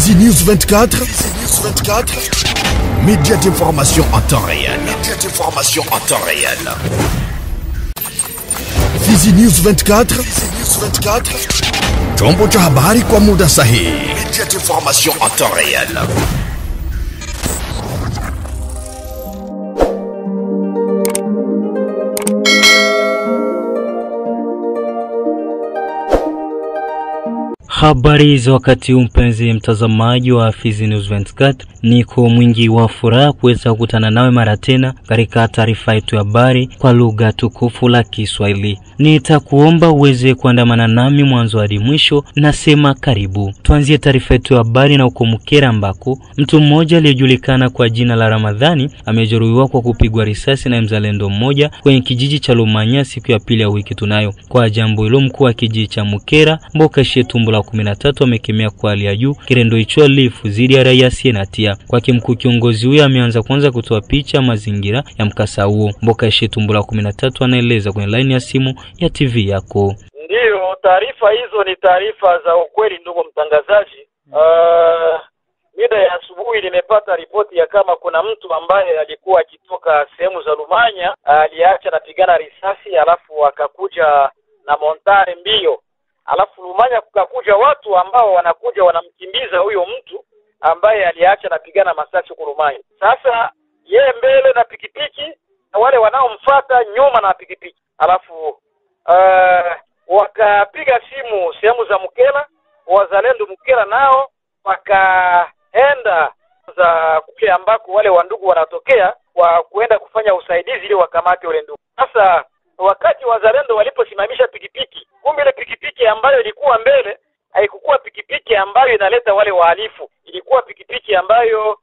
Fizi News 24. Fizi News 24. Média d'information en temps réel. Média d'information en temps réel. Fizi News 24. Fizi News 24. Chombo cha habari kwa muda sahihi. Média d'information en temps réel. Habari za wakati mpenzi mtazamaji wa Fizi News 24, niko mwingi wa furaha kuweza kukutana nawe mara tena katika taarifa yetu ya habari kwa lugha tukufu la Kiswahili. Nitakuomba uweze kuandamana nami mwanzo hadi mwisho, nasema karibu. Tuanzie taarifa yetu ya habari na uko Mukera ambako mtu mmoja aliyejulikana kwa jina la Ramadhani amejeruhiwa kwa kupigwa risasi na mzalendo mmoja kwenye kijiji cha Lumanya siku ya pili ya wiki tunayo. Kwa jambo hilo mkuu wa kijiji cha Mukera Mboka Shetumbula 13 amekemea kwa hali ya juu kirendo hicho lifu zidi ya raia sienatia. Kwa kimkuu kiongozi huyo ameanza kwanza kutoa picha mazingira ya mkasa huo. Mboka Shetumbula 13 anaeleza kwenye line ya simu ya TV yako. Ndiyo, taarifa hizo ni taarifa za ukweli ndugu mtangazaji. Mida ya asubuhi nimepata ripoti ya kama kuna mtu ambaye alikuwa akitoka sehemu za Lumanya, aliacha napigana risasi alafu akakuja na montare mbio. Alafu Lumanya kukakuja watu ambao wanakuja wanamkimbiza huyo mtu ambaye aliacha napigana masasi kwa Lumanya. Sasa yeye mbele na pikipiki na wale wanaomfuata nyuma na pikipiki. Alafu wakapiga simu sehemu za Mukela, wazalendo Mukela nao wakaenda za kule ambako wale wandugu wanatokea kwa kuenda kufanya usaidizi ili wakamate wale ndugu. Sasa wakati wazalendo waliposimamisha pikipiki, kumbe ile pikipiki ambayo ilikuwa mbele haikuwa pikipiki ambayo inaleta wale wahalifu. Ilikuwa pikipiki ambayo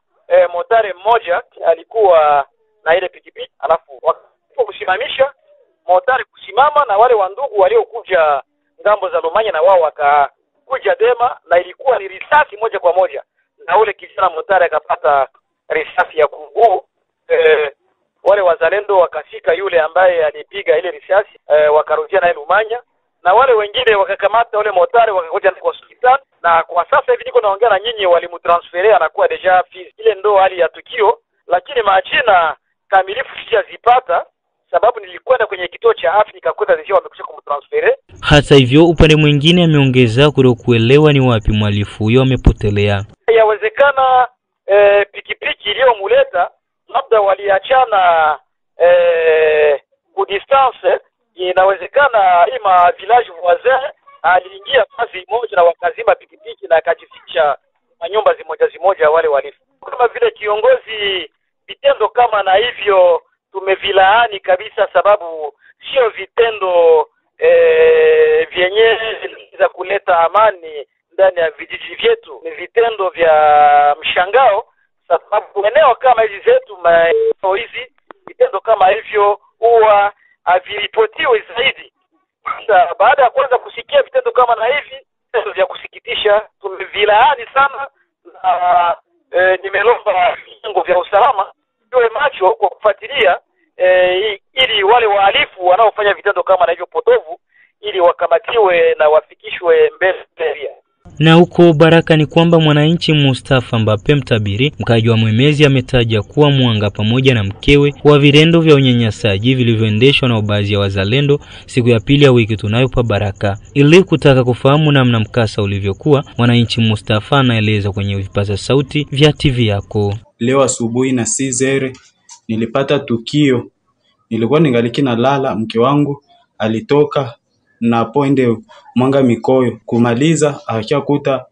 motare mmoja alikuwa na ile pikipiki. Alafu walipokusimamisha motare kusimama na wale wandugu waliokuja ngambo za Lumanya na wao wakakuja Dema, na ilikuwa ni risasi moja kwa moja, na ule kijana motare akapata risasi ya kunguu. Wale wazalendo wakafika yule ambaye alipiga ile risasi, wakarudia na Lumanya, na wale wengine wakakamata wale motare wakakuja kwa hospitali, na kwa sasa hivi niko naongea na nyinyi walimtransferer anakuwa deja Fizi. Ile ndo hali ya tukio, lakini majina kamilifu sijazipata sababu nilikwenda kwenye kituo cha afya nikakuta deja wamekwisha kumtransferer. Hata hivyo upande mwingine ameongeza kutokuelewa ni wapi mwalifu huyo amepotelea. Yawezekana pikipiki iliyomuleta labda waliachana ku distance. Inawezekana ima village voisin aliingia kazi moja na wakazima pikipiki na akajificha manyumba zimoja wale walifu. Kama vile kiongozi, vitendo kama na hivyo tumevilaani kabisa, sababu sio vitendo vyenye za kuleta amani ndani ya vijiji vyetu. Ni vitendo vya mshangao, sababu eneo kama hizi zetu hizi vitendo kama hivyo huwa haviripotiwi zaidi. Sasa baada ya kwanza kusikia vitendo kama na hivi, vitendo vya kusikitisha, tumevilaani sana, na nimelomba vitengo vya usalama viwe macho kwa kufuatilia ili wale wahalifu wanaofanya vitendo kama na hivyo potovu ili wakamatiwe na wafikishwe mbele sheria. Na huko Baraka ni kwamba mwananchi Mustafa Mbape Mtabiri, mkaji wa Mwemezi, ametaja kuwa mwanga pamoja na mkewe wa virendo vya unyanyasaji vilivyoendeshwa na baadhi ya wazalendo siku ya pili ya wiki tunayo pa Baraka. Ili kutaka kufahamu namna mkasa ulivyokuwa, mwananchi Mustafa anaeleza kwenye vipaza sauti vya TV yako. Leo asubuhi na 6h nilipata tukio. Nilikuwa ningali nalala, mke wangu alitoka na poende Mwanga Mikoyo kumaliza, akakuta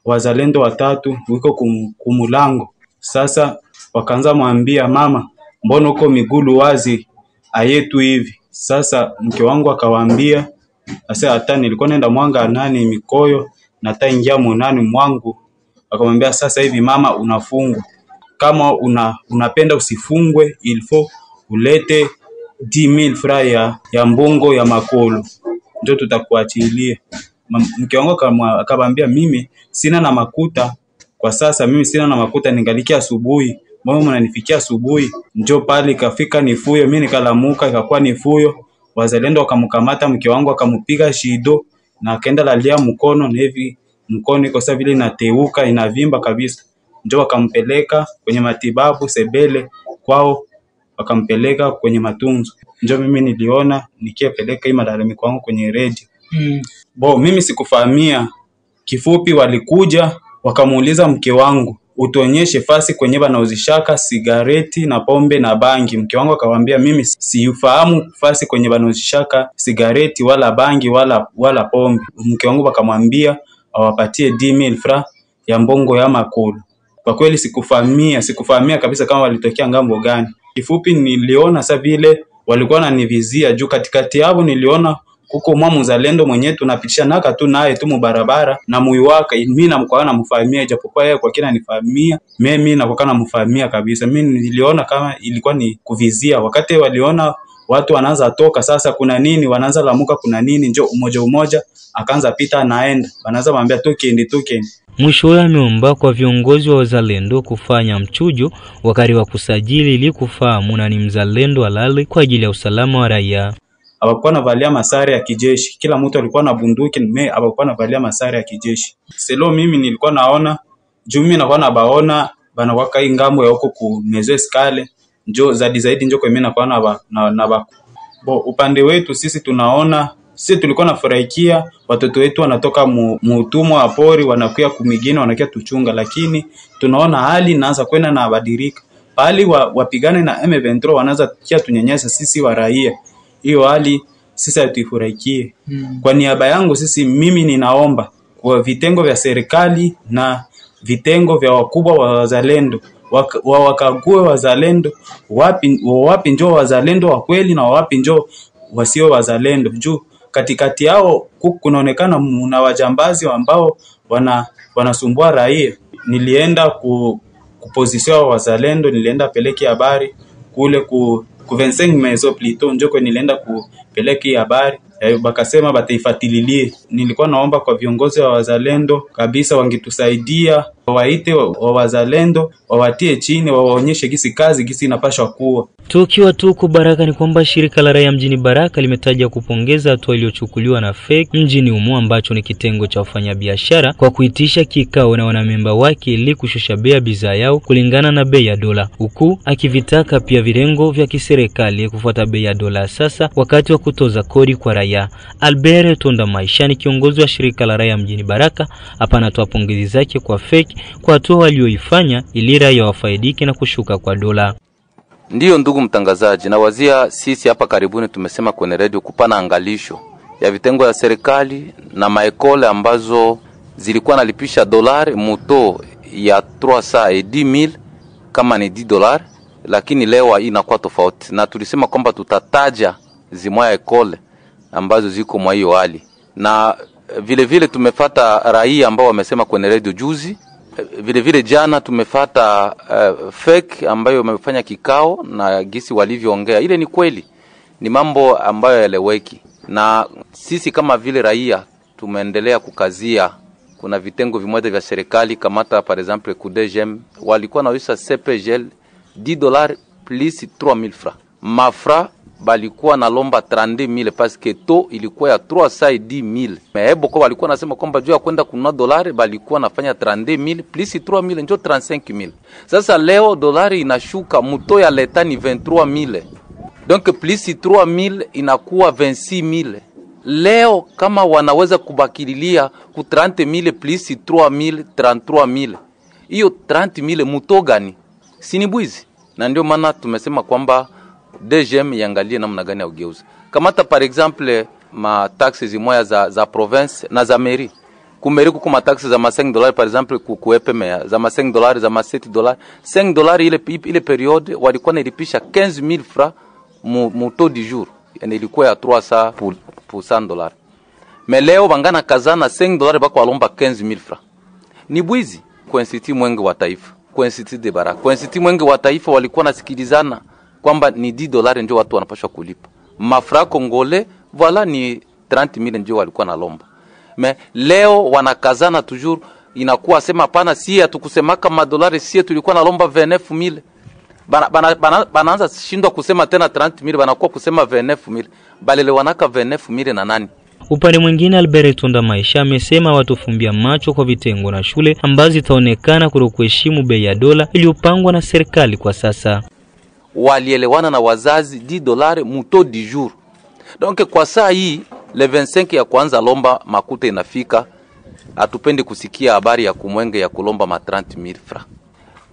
wazalendo 3 wiko kumulango. Sasa wakaanza mwambia, mama, mbona uko migulu wazi ayetu hivi? Sasa mke wangu akawaambia, sasa hata nilikuwa nenda Mwanga nani Mikoyo na taingia monani mwangu. Akamwambia, sasa hivi mama unafungwa, kama unapenda usifungwe ilfo ulete 10,000 francs ya mbongo ya makolo ndio tutakuachilia. Mke wangu akamwambia, mimi sina na makuta kwa sasa, mimi sina na makuta, ningalikia asubuhi, mbona mnanifikia asubuhi? Njoo pale kafika nifuyo, mimi nikalamuka ikakuwa nifuyo. Wazalendo wakamkamata mke wangu akamupiga shido na akaenda lalia mkono na hivi mkono iko sawa vile inateuka inavimba kabisa. Ndio wakampeleka kwenye matibabu Sebele kwao, wakampeleka kwenye matunzo. Ndio mimi niliona nikiapeleka hii malalamiko yangu kwenye radio. Mimi sikufahamia. Kifupi walikuja wakamuuliza mke wangu, utuonyeshe fasi kwenye banauzishaka sigareti na pombe na bangi. Mke wangu akawaambia mimi siufahamu fasi kwenye banauzishaka sigareti wala bangi wala pombe. Mke wangu akamwambia awapatie 10,000 francs ya mbongo ya makulu. Kwa kweli sikufahamia kabisa kama walitokea ngambo gani. Kifupi niliona sasa vile walikuwa wananivizia juu katikati yao niliona kuko mzalendo mwenyewe tunapitisha naka tu naye tu mubarabara na muyu wake. Mimi namkuwa namfahamia japokuwa yeye kwa kina nifahamia, mimi nakuwa namfahamia kabisa. Mimi niliona kama ilikuwa ni kuvizia. Wakati waliona watu wanaanza toka sasa kuna nini, wanaanza lamuka kuna nini, njoo umoja akaanza pita naenda. Wanaanza mwambia tokendi. Mwishowe ameomba kwa viongozi wa wazalendo kufanya mchujo wakati wa kusajili ili kufahamu na ni mzalendo halali kwa ajili ya usalama wa raia. Hawakuwa navalia masare ya kijeshi. Kila mtu alikuwa na bunduki, hawakuwa navalia masare ya kijeshi. Selo mimi nilikuwa naona, mimi nakuwa nabaona bana waka ingambo ya huko ku Mezo Skale, njoo zaidi njoo kwa mimi nakuwa na upande wetu sisi tunaona, sisi tulikuwa nafurahikia watoto wetu wanatoka muutumwa wa pori wanakuya kumigini wanakia tuchunga, lakini tunaona hali inaanza kwenda na badilika. Pali wapigane na M23 wanaanza kia tunyanyasa sisi wa raia. Hiyo hali sisi hatufurahikie. Kwa niaba yangu mimi ninaomba kwa vitengo vya serikali na vitengo vya wakubwa wa wazalendo wakague wazalendo wapi njoo wazalendo wa kweli na wapi njoo wasio wazalendo. Juu katikati yao kunaonekana mna wajambazi ambao wanasumbua raia. Nilienda kupozisio wazalendo, nilienda peleki habari kule ku 25 Mezo Plito, njoko nilienda kupeleki habari. Bakasema bataifatililie. Nilikuwa naomba kwa viongozi wa wazalendo kabisa wangetusaidia, waite wa wazalendo, wawatie chini, waonyeshe gisi inapaswa kuwa. Tukiwa tuko Baraka ni kwamba shirika la raia mjini Baraka limetaja kupongeza hatua iliyochukuliwa na FEC mjini humo ambacho ni kitengo cha wafanyabiashara kwa kuitisha kikao na wanamemba wake ili kushusha bei ya bidhaa yao kulingana na bei ya dola, huku akivitaka pia virengo vya kiserikali kufuata bei ya dola sasa wakati wa kutoza kodi kwa raia. Albert Tonda Maisha ni kiongozi wa shirika la raia mjini Baraka, hapa anatoa pongezi zake kwa FEC kwa hatua walioifanya ili raia wafaidike na kushuka kwa dola. Ndiyo ndugu mtangazaji, na wazia sisi hapa karibuni tumesema kwenye radio kupana angalisho ya vitengo ya serikali na maekole ambazo zilikuwa nalipisha dolari muto ya 310,000 kama ni $10, lakini leo inakuwa tofauti. Na tulisema kwamba tutataja zimoya ekole ambazo ziko mwa hiyo hali. Na vile tumefata raia ambao wamesema kwenye radio juzi. Vile jana tumefata FEC ambayo wamefanya kikao na gisi walivyoongea. Ile ni kweli, ni mambo ambayo yaeleweki. Na sisi kama vile raia tumeendelea kukazia. Kuna vitengo vimoja vya serikali kamata par exemple KUDGM walikuwa nawisha CPGL $10 plus 3,000 francs. Mafra balikuwa na lomba 32,000 parce que to ilikuwa ya 310,000. Mehebo kwa walikuwa nasema kwamba juu ya kwenda kununua dolari balikuwa nafanya 32,000 plus 3,000 ndio 35,000. Sasa leo dolari inashuka muto ya leta ni 23,000. Donc plus 3,000 inakuwa 26,000. Leo kama wanaweza kubakililia ku 30,000 plus 3,000 33,000. Hiyo 30,000 muto gani? Sinibwizi. Na ndio maana tumesema kwamba DGM yangalie namna gani ya ugeuza. Kamata par exemple ma taxes zimoya za province na za mairie. Kumeri kuko ma taxes za $5 par exemple ku EPM za $5 za $7. $5 ile periode walikuwa nilipisha 15,000 francs mu taux du jour. Yani ilikuwa ya 300 pour $100. Mais leo bangana kazana $5 bako alomba 15,000 francs. Ni bwizi. Kwa Institut Mwenge wa Taifa, kwa Institut de Baraka, kwa Institut Mwenge wa Taifa walikuwa nasikilizana kwamba ni $10 ndio watu wanapaswa kulipa. Mafra Kongole voilà ni 30,000 ndio walikuwa nalomba. Mais leo wanakazana toujours, inakuwa sema hapana, si hatukusemaka madolari, si tulikuwa nalomba 29,000. Banaanza shindwa kusema tena 30,000, banakuwa kusema 29,000. Balele wanaka 29,000 na nani? Upande mwingine, Albert Tunda Maisha amesema watufumbia macho kwa vitengo na shule ambazo zitaonekana kutokuheshimu bei ya dola iliyopangwa na serikali kwa sasa. Walielewana na wazazi $10 muto du jour. Donc kwa saa hii le 25 ya kwanza lomba makuta inafika, atupendi kusikia habari ya kumwenge ya kulomba ma 30,000 francs.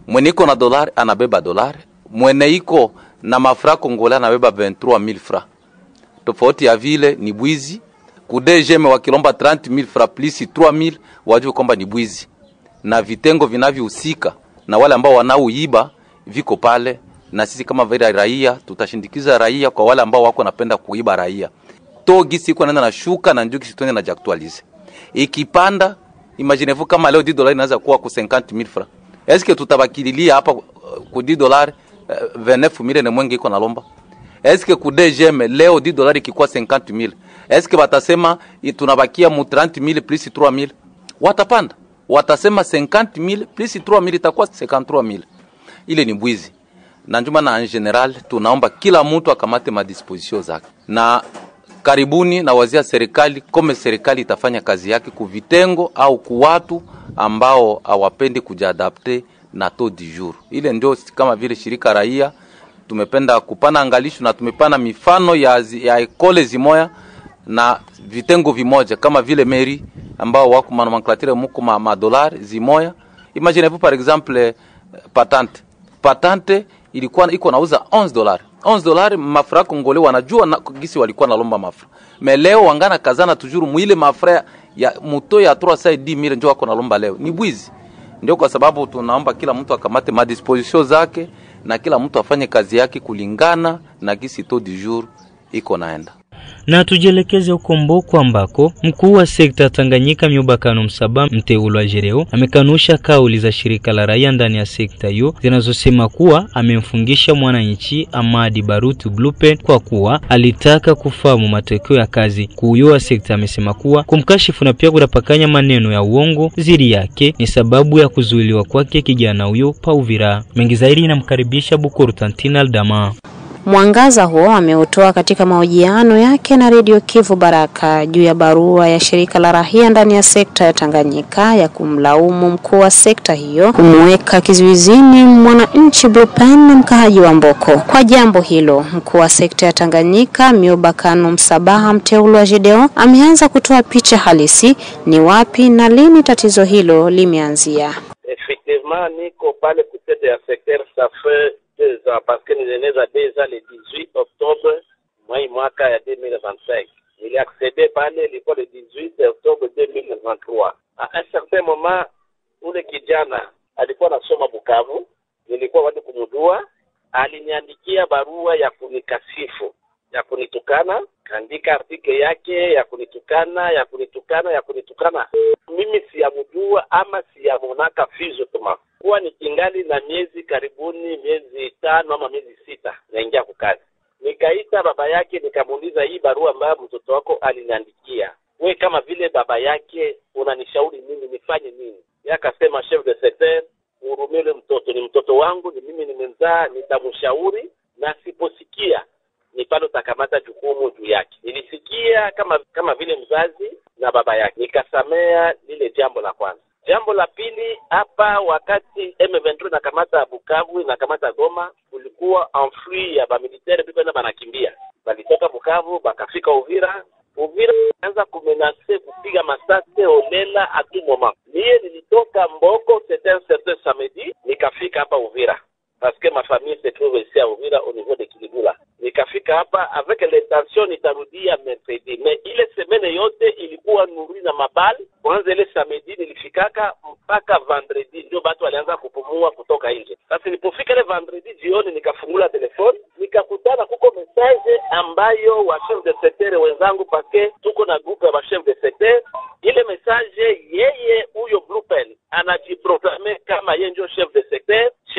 Mwenye iko na dolari anabeba dolari, mwenye iko na mafra Kongola anabeba 23,000 francs. Tofauti ya vile ni bwizi. Kudejeme wakilomba 30,000 francs plus 3,000 wajue kwamba ni bwizi. Na vitengo vinavyohusika na wale ambao wanaoiba viko pale, na sisi kama vile raia tutashindikiza raia kwa wale ambao wako napenda kuiba raia. Togi siku naenda na shuka na njuki sitone na actualize. Ikipanda, imaginez-vous kama leo $10 inaweza kuwa ku 50,000 francs. Est-ce que tutabakililia hapa ku $10 29,000 na mwenge iko na lomba? Est-ce que ku DGM leo $10 ikikuwa 50,000? Est-ce que watasema tunabakia mu 30,000 plus 3,000? Watapanda. Watasema 50,000 plus 3,000 itakuwa 53,000. Ile ni bwizi. Na njuma na en general tunaomba kila mtu akamate madisposition zake. Na karibuni na wazia serikali kome serikali itafanya kazi yake kuvitengo au kuwatu ambao hawapendi kujiadapte na taux du jour. Ile ndio kama vile shirika raia tumependa kupana angalisho na tumepana mifano ya ekole zimoya na vitengo vimoja kama vile meri ambao wako nomenclature muko ma dollar zimoya. Imaginez-vous par exemple patente ilikuwa iko nauza $11. $11 mafra Kongole wanajua na gisi walikuwa na lomba mafra. Mais leo wangana kazana tujuru muile mafra ya muto ya 310,000 ndio wako na lomba leo. Ni bwizi. Ndio kwa sababu tunaomba kila mtu akamate madisposition zake na kila mtu afanye kazi yake kulingana na gisi taux du jour iko naenda. Na tujielekeze huko Mboko ambako mkuu wa sekta Tanganyika Myobakano Msaba Mteulwa Jereo amekanusha kauli za shirika la raia ndani ya sekta hiyo zinazosema kuwa amemfungisha mwananchi Amadi Baruti Bluepen kwa kuwa alitaka kufahamu matokeo ya kazi. Huyo wa sekta amesema kuwa kumkashifu na pia kutapakanya maneno ya uongo zidi yake ni sababu ya kuzuiliwa kwake kijana huyo pa Uvira. Mengi zaidi inamkaribisha Bukuru Tantina Aldama. Mwangaza huo ameutoa katika mahojiano yake na Radio Kivu Baraka juu ya barua ya shirika la raia ndani ya sekta ya Tanganyika ya kumlaumu mkuu wa sekta hiyo kumweka kizuizini mwananchi Bluepen na mkahaji wa Mboko. Kwa jambo hilo, mkuu wa sekta ya Tanganyika Myobakano Msabaha Mteulwa Jedeo ameanza kutoa picha halisi ni wapi na lini tatizo hilo limeanzia. Effectivement niko pale kutete ya secteur ça fait 2 ans parce que nous venons déjà le 18 octobre mwaka ya 2025. Il a accédé pale ilikuwa le 18 octobre 2023. À un certain moment ule kijana alikuwa anasoma Bukavu, nilikuwa watu kumjua, aliniandikia barua ya kunikasifu, ya kunitukana, kaandika article yake ya kunitukana. Mimi siyamjua ama siyamonaka physiquement. Kwa ni kingali na miezi karibuni miezi 5 ama miezi 6 naingia kukazi. Nikaita baba yake nikamuuliza hii barua ambayo mtoto wako aliniandikia, wewe kama vile baba yake unanishauri mimi nifanye nini? Yeye akasema chef de secteur, urumile mtoto, ni mtoto wangu, ni mimi nimemzaa, nitamshauri na siposikia ni pale utakamata jukumu juu yake. Nilisikia kama vile mzazi na baba yake. Nikasamea lile jambo la kwanza. Jambo la pili, hapa wakati M23 nakamata Bukavu na kamata Goma, kulikuwa enflux ya ba militaire biko na banakimbia. Balitoka Bukavu bakafika Uvira anza kumenace kupiga masase olela à tout moment. Mie nilitoka Mboko, c'était un certain samedi, nikafika hapa Uvira parce que ma famille se trouve ici à Uvira au niveau de Kilibula. Nikafika hapa avec l'intention nitarudia mercredi, mais ile semaine yote ilikuwa nuri na mabali. Kwanza ile samedi nilifikaka mpaka vendredi ndio watu walianza kupumua kutoka nje. Sasa nilipofika ile vendredi jioni nikafungula telefoni, nikakutana kuko message ambayo wa chef de secteur wenzangu pake tuko na groupe ya chef de secteur. Ile message yeye huyo Bluepen anajiprograme kama yeye ndio chef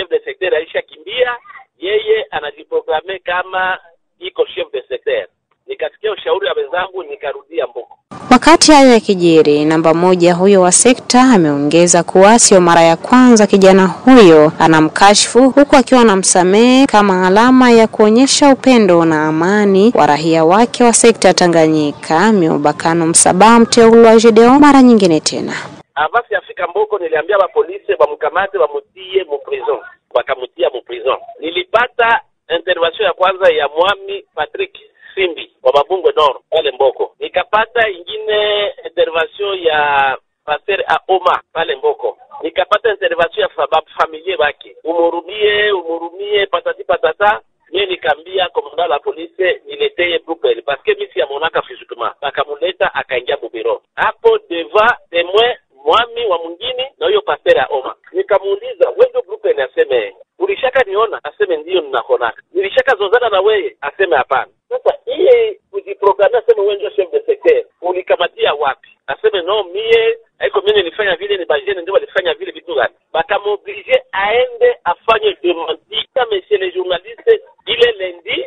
de secteur Aisha kimbia, yeye anajiprograme kama iko chef de secteur. Nikasikia ushauri wa wenzangu nikarudia Mboko. Wakati hayo yakijiri, namba moja huyo wa sekta ameongeza kuwa sio mara ya kwanza kijana huyo anamkashifu, huku akiwa anamsamehe kama alama ya kuonyesha upendo na amani wa raia wake wa sekta Tanganyika. Miobakano Msabaha Mteulwa Jedeo mara nyingine tena. Avasi Afrika Mboko niliambia ba polisi bamkamate bamutie mu prison. Bakamutia mu prison. Nilipata intervention ya kwanza ya Mwami Patrick Simbi wa Mabungo Nord pale Mboko. Nikapata ingine intervention ya Pasteur Aoma pale Mboko. Nikapata intervention ya familia baki. Umurumie patati patata. Mimi nikambia komanda la polisi niletee Bluepen parce que mimi si amonaka physiquement. Akamuleta akaingia mu bureau. Hapo deva témoin Mwami wa mwingine na huyo Pasteur Aoma. Nikamuuliza, "Wewe Bluepen?" Aseme, "Ulishaka niona?" Aseme, "Ndio ninakuona." "Nilishaka zozana na wewe?" Aseme, "Hapana." Sasa hii kujiprograma, aseme wewe ndio chef de secteur. Ulikamatia wapi? Aseme, "No, mie haiko mimi nilifanya vile, ni bajeni ndio walifanya vile vitu gani." Bakamoblige aende afanye demandi kama monsieur le journaliste ile lundi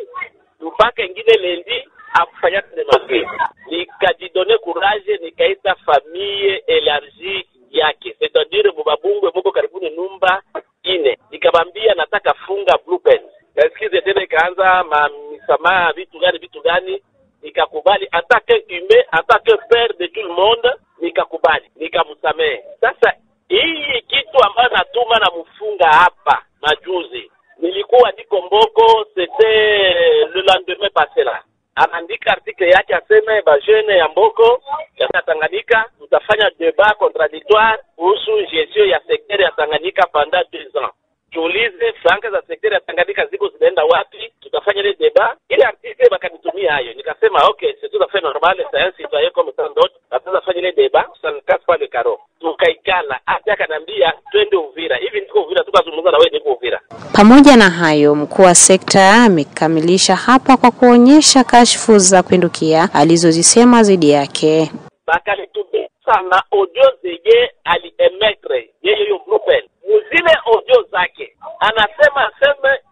mpaka ingine lundi afanya demandi. Nikajidone courage, nikaita famille élargie yake, c'est-à-dire Mubabungwe muko karibuni numba 4. Nikabambia nataka funga Bluepen. Eskize tena ikaanza misamaha vitu gani, nikakubali atake humain, atake père de tout le monde, nikakubali, nikamsamehe. Sasa hii kitu ambayo natuma na mfunga hapa majuzi, nilikuwa niko Mboko, c'était le lendemain passé là. Anaandika article yake aseme ba jeune ya Mboko ya Tanganyika tutafanya débat contradictoire kuhusu gestion ya secteur ya Tanganyika pendant 2 ans. Tuulize franka za sekta ya Tanganyika ziko zinaenda wapi, tutafanya ile débat. Ile article bakanitumia hayo, nikasema okay, c'est tout à fait normal, c'est un citoyen comme tant d'autres, tutafanya ile débat, ça ne casse pas le carreau. Tukaikala, hata akanambia twende Uvira. Hivi niko Uvira, tukazungumza na wewe niko Uvira. Pamoja na hayo, mkuu wa sekta amekamilisha hapa kwa kuonyesha kashfu za kupindukia alizozisema dhidi yake. Bakanitumia sana audio zeye aliemetre yeye yo Bluepen. Muzile audio zake anasema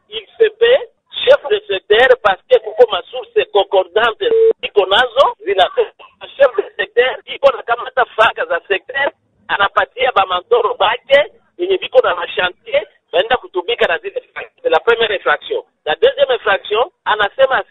il se paie chef de secteur parce que kuko masource concordante iko nazo zinasema chef de secteur iko na kamata franka za secteur anapatia ba mantoro bake yenye biko na machantier baenda kutumika na zile franka. C'est la première infraction. La deuxième infraction anasema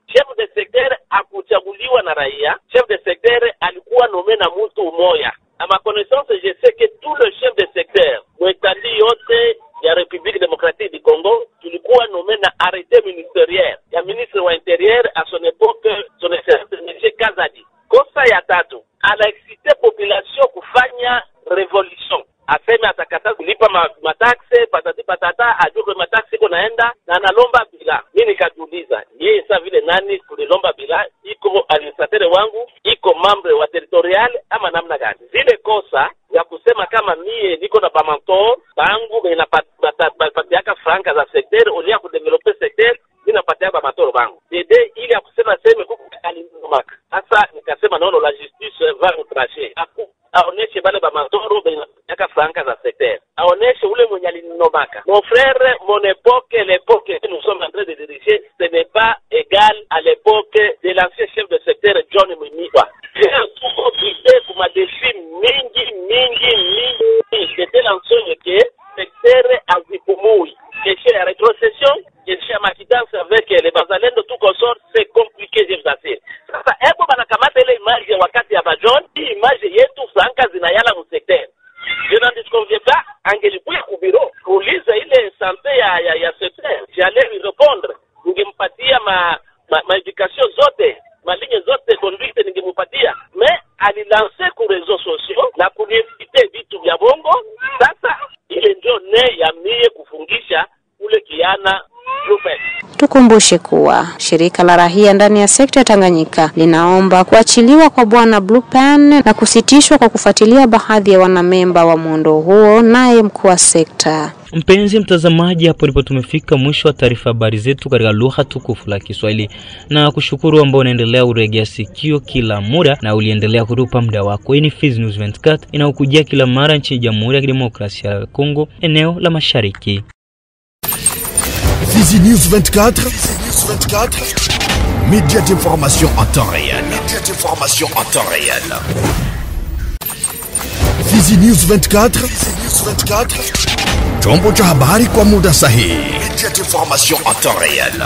chef de secteur akuchaguliwa na raia. Chef de secteur alikuwa nome na mtu mmoja. À ma connaissance, je sais que tout le chef de secteur mwetali yote ya République démocratique du Congo tulikuwa nommé na arrêté ministériel ya ministre wa intérieur à son époque, son excellence M. Kazadi. Kosa ya tatu, ana excité population kufanya révolution. Aseme atakata kulipa mataxe patati patata, ajue mataxe iko naenda na analomba bila. Mimi nikajiuliza, yeye sasa vile nani kulilomba bila, iko administrateur wangu, iko membre wa territorial ama namna gani? Zile kosa ya kusema kama mie niko na bamantor bangu inapatiaka franka za secteur olia kudeveloper secteur, ninapatia bamantor bangu. Dede ile ya kusema kuku alinomaka. Sasa nikasema nono, la justice va nous trancher. Aoneshe bale bamantoro inapatiaka franka za secteur. Aoneshe ule mwenye alinomaka. Mon frère, mon époque, l'époque que nous sommes en train de diriger, ce n'est pas égal à l'époque de l'ancien chef de secteur John Mimiwa. J'ai un tout privé pour ma défi mingi. C'était l'enseigne que secteur azipumui. Question ya rétrocession, question ya makidance avec les bazalendo tout consort, c'est compliqué, je vous assure. Sasa ebo banakamata ile image ya wakati ya Bajon, hii image yetu franka zinayala mu secteur. Je n'en disconviens pas, angelikuya ku bureau, kuuliza ile santé ya secteur. J'allais lui répondre, ningempatia ma education zote, ma ligne zote conduite ningempatia, mais alilancer ku réseaux sociaux na kunievite vitu vya bongo. Sasa ile ndio ya mie kufungisha ule kiana Bluepen. Tukumbushe kuwa shirika la raia ndani ya sekta ya Tanganyika linaomba kuachiliwa kwa bwana Bluepen na kusitishwa kwa kufuatilia baadhi ya wanamemba wa muundo huo, naye mkuu wa sekta. Mpenzi mtazamaji, hapo ndipo tumefika mwisho wa taarifa habari zetu katika lugha tukufu la Kiswahili, na kushukuru ambao unaendelea uregea sikio kila muda na uliendelea kutupa muda wako. Hii ni Fizi News 24 inaokujia kila mara nchini Jamhuri ya Kidemokrasia ya Kongo, eneo la Mashariki. Fizi News 24. Média d'information en temps réel. Média d'information en temps réel. Fizi News 24. Fizi News 24. Chombo cha habari kwa muda sahihi. Média d'information en temps réel.